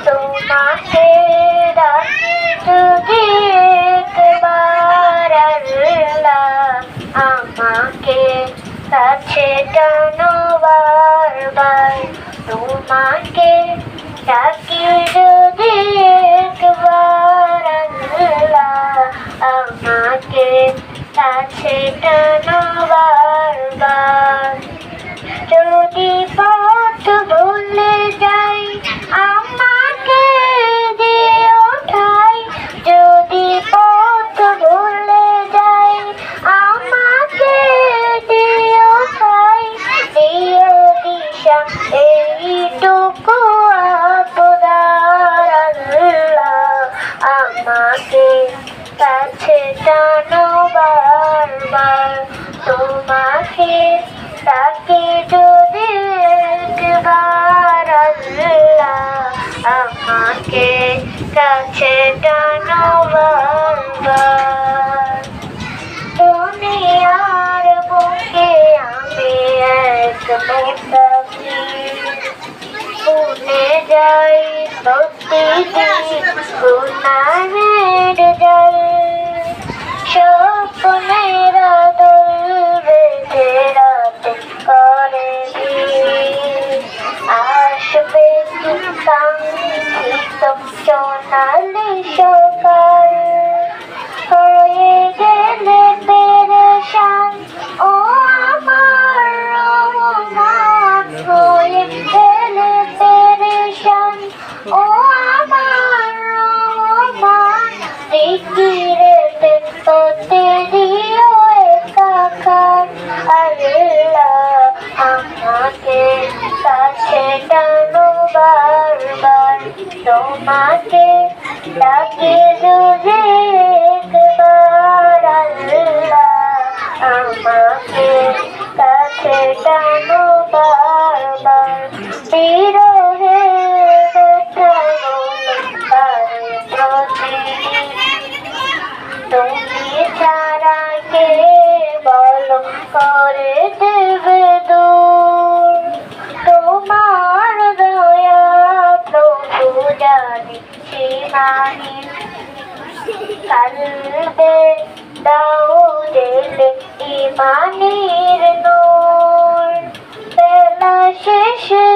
তোমাকে ডাকি যদি একবার আল্লাহ আমাকে কাছে টানো বারবার তোমাকে ডাকি যদি একবার আল্লাহ আমাকে কাছে টানো বারবার যদি পথ ভুলে যাই আমাকে দিও ঠাই যদি পথ ভুলে যাই আমাকে দিও ঠাই দিও দিশা এইটুকু আপনার আল্লাহ আমাকে কাছে টানো বারবার তোমাকে ডাকি যদি একবার আল্লাহ আমাকে কাছে টানো বারবার দুনিয়ার বুকে আমি এক মুসাফির ভুলে যাই প্রতিদিন গুনাহের জাল স্বপ্নের দোল বেঁধে রাতে করে আসবে কি কাঙ্ক্ষিত সোনালি সকাল হয়ে গেলে পেরেশান ও আমার রহমান হয়ে গেলে পেরেশান ও আমার রহমান জিকিরেতে হতে দিও একাকার আল্লাহ আমাকে কাছে টানো বারবার তোমাকে ডাকি যদি একবার আল্লাহ আমাকে কাছে টানো বারবার বিরহে প্রতিদিন তুমি ছাড়া কে বলো করে দেবে দূর তোমার দয়া প্রভু জানি সীমাহীন কালবে দাও জেলে ইমানের নূর বেলা শেষে